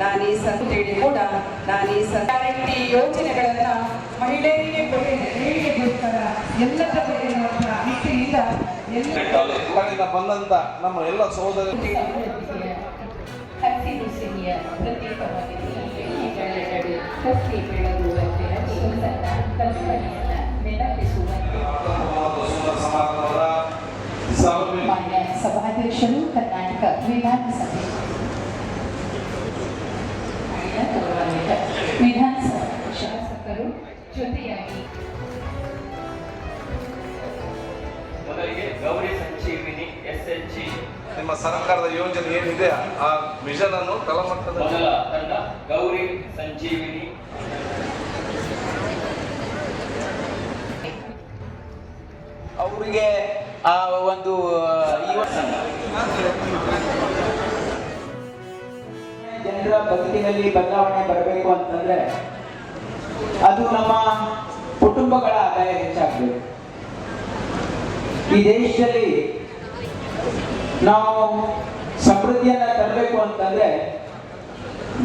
ನಾನು ಈ ಸಂತೇಳಿ ಕೂಡ ನಾನು ಈ ಗ್ಯಾರಂಟಿ ಯೋಜನೆಗಳನ್ನು ಮಹಿಳೆಯರಿಗೆ ನೀಡಿಕೆಗೋಸ್ಕರ ಎಲ್ಲದರ ಬಗ್ಗೆ ನಿಟ್ಟಿನಿಂದ ಬಂದಂತ ನಮ್ಮ ಎಲ್ಲ ಸಹೋದರ ಹಸಿರು ಸಿಹಿಯ ಪ್ರತೀಕವಾಗಿದೆ. ಬೆಳೆದಡಿ ಸಸಿ ಬೆಳಗುವಂತೆ ಸುಂದರ ಕಲ್ಪನೆಯನ್ನ ನೆನಪಿಸುವಂತೆ ಮಾನ್ಯ ಸಭಾಧ್ಯಕ್ಷರು ಕರ್ನಾಟಕ ವಿಧಾನಸಭೆ ವಿಧಾನಸಭಾ ಶಾಸಕರು ಜೊತೆಯಾಗಿ ಮೊದಲಿಗೆ ಗೌರಿ ಸಂಜೀವಿನಿ SHG ನಿಮ್ಮ ಸರ್ಕಾರದ ಯೋಜನೆ ಏನಿದೆ ಆ ವಿಷನ್ ಅನ್ನು ತಳಮಟ್ಟದ ಮೊದಲ ತಂಡ ಗೌರಿ ಸಂಜೀವಿನಿ ಅವರಿಗೆ ಆ ಒಂದು ಜನರ ಬದುಕಿನಲ್ಲಿ ಬದಲಾವಣೆ ಬರಬೇಕು ಅಂತಂದ್ರೆ ಅದು ನಮ್ಮ ಕುಟುಂಬಗಳ ಆದಾಯ ಹೆಚ್ಚಾಗಬೇಕು. ಈ ದೇಶದಲ್ಲಿ ನಾವು ಸಮೃದ್ಧಿಯನ್ನ ತರಬೇಕು ಅಂತಂದ್ರೆ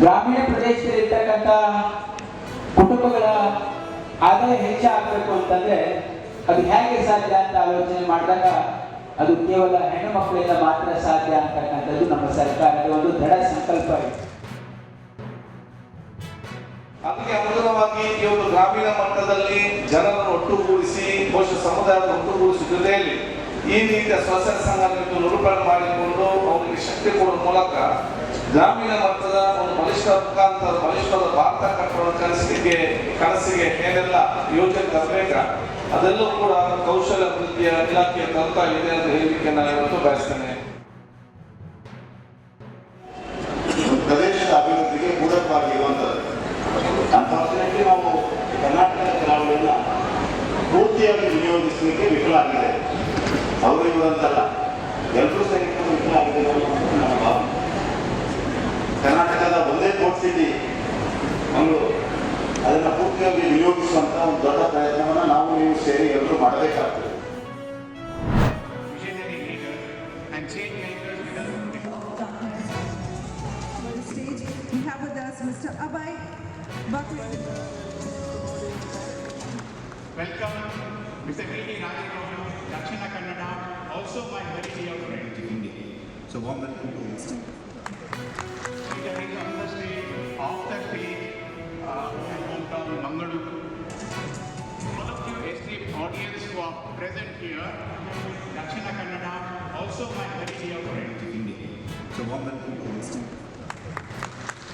ಗ್ರಾಮೀಣ ಪ್ರದೇಶದಲ್ಲಿ ಇರ್ತಕ್ಕಂಥ ಕುಟುಂಬಗಳ ಆದಾಯ ಹೆಚ್ಚಾಗಬೇಕು ಅಂತಂದ್ರೆ ಅದು ಹೇಗೆ ಸಾಧ್ಯ ಅಂತ ಆಲೋಚನೆ ಮಾಡಿದಾಗ ಅದು ಕೇವಲ ಹೆಣ್ಣು ಮಕ್ಕಳಿಂದ ಮಾತ್ರ ಸಾಧ್ಯ ಅಂತಕ್ಕಂಥದ್ದು ನಮ್ಮ ಸರ್ಕಾರದ ಒಂದು ದೃಢ ಸಂಕಲ್ಪ ಇದೆ. ಅದಕ್ಕೆ ಅನುಗುಣವಾಗಿ ಈ ಒಂದು ಗ್ರಾಮೀಣ ಮಟ್ಟದಲ್ಲಿ ಜನರನ್ನು ಒಟ್ಟುಗೂಡಿಸಿ ಬಹುಶಃ ಸಮುದಾಯದ ಒಟ್ಟುಗೂಡಿಸುವ ಜೊತೆಯಲ್ಲಿ ಈ ರೀತಿಯ ಸ್ವಸಹಾಯ ಸಂಘವನ್ನು ನಿರೂಪಣೆ ಮಾಡಿಕೊಂಡು ಅವರಿಗೆ ಶಕ್ತಿ ಕೊಡುವ ಮೂಲಕ ಗ್ರಾಮೀಣ ಮಟ್ಟದ ಒಂದು ಬಲಿಷ್ಠವಾದ ಭಾರತ ಕಟ್ಟುವ ಕನಸಿಗೆ ಏನೆಲ್ಲ ಯೋಜನೆ ತರಬೇಕ ಅದೆಲ್ಲೂ ಕೂಡ ಕೌಶಲ್ಯ ಅಭಿವೃದ್ಧಿಯ ಇಲಾಖೆಯ ತರ್ತಾ ಇದೆ ಅಂತ ಹೇಳಲಿಕ್ಕೆ ನಾನು ಇವತ್ತು ಬಯಸ್ತೇನೆ. ಪ್ರದೇಶದ ಅಭಿವೃದ್ಧಿಗೆ ಪೂರಕವಾಗಿರುವಂಥದ್ದು. ಅನ್ಫಾರ್ಚುನೇಟ್ಲಿ ನಾವು ಕರ್ನಾಟಕದ ಕಲಾವಿದರನ್ನ ಪೂರ್ತಿಯಾಗಿ ವಿನಿಯೋಗಿಸಲಿಕ್ಕೆ ವಿಫಲವಾಗಿದೆ. ಅವರು ಇರುವಂತಲ್ಲ, ಎಲ್ಲರೂ ಸಹಿತ ವಿಫಲ ಆಗಿದೆ ನನ್ನ ಭಾವನೆ. ಕರ್ನಾಟಕದ ಒಂದೇ ಪೋರ್ಟ್ ಸಿಟಿ ಮಂಗಳೂರು, ಅದನ್ನು ಪೂರ್ತಿಯಾಗಿ ವಿನಿಯೋಗಿಸುವಂತ ಒಂದು ದೊಡ್ಡ ಪ್ರಯತ್ನವನ್ನು ನಾವು ನೀವು ಸೇರಿ ಎಲ್ಲರೂ ಮಾಡಬೇಕಾಗ್ತದೆ. Welcome, Mr. V.D. Rajagopalan, Dakshina Kannada, also my very dear friend. So warm welcome to this. Peter is on the stage, off the stage, and hometown Mangaluru. All of you esteemed audience who are present here, Dakshina Kannada, also my very dear friend. So warm welcome to this.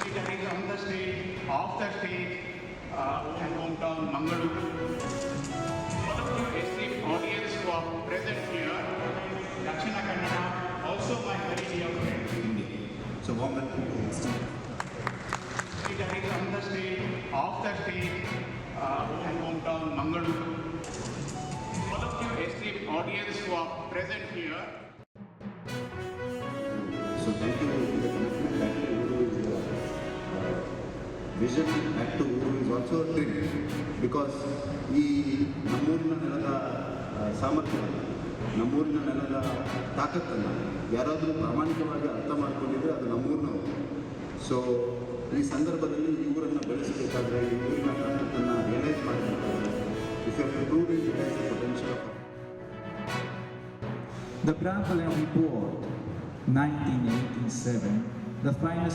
Peter is on the stage, off the stage, and hometown Mangaluru. All of you esteemed audience who are present here, Dakshina Kannada, also my very dear friend. So warm welcome to this. Peter is on the stage, off the stage, and hometown Mangaluru. All of you esteemed audience who are present here. So thank you for the commitment that Uru is vision back to Uru is also a dream, because ಈ ನಮ್ಮೂರಿನ ನೆಲದ ಸಾಮರ್ಥ್ಯವನ್ನು, ನಮ್ಮೂರಿನ ನೆಲದ ತಾಕತ್ತನ್ನು ಯಾರಾದರೂ ಪ್ರಾಮಾಣಿಕವಾಗಿ ಅರ್ಥ ಮಾಡಿಕೊಂಡಿದ್ರೆ ಅದು ನಮ್ಮೂರಿನವರು. ಸೊ ಈ ಸಂದರ್ಭದಲ್ಲಿ ಈ ಊರನ್ನು ಬೆಳೆಸಬೇಕಾದ್ರೆ, ಈ ಊರಿನ ತಾಕತ್ತನ್ನು ರಿಯಲೈಸ್ ಮಾಡಬೇಕಾದ್ರೆ, if you have to realise the potential of The Brambleton Report 1987 defines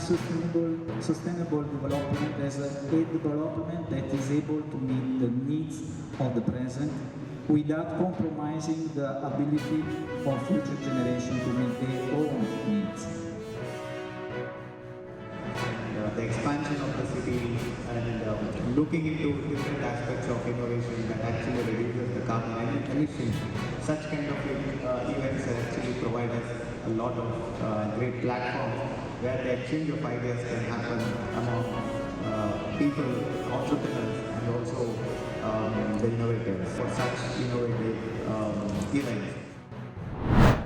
sustainable development as a development that is able to meet the needs of the present without compromising the ability of future generations to meet their own needs. the expansion of the city and looking into different aspects of innovation that actually reduces the carbon emission. Such kind of events actually provide us a lot of great platforms where the exchange of ideas can happen among people, entrepreneurs, and also the innovators for such innovative events.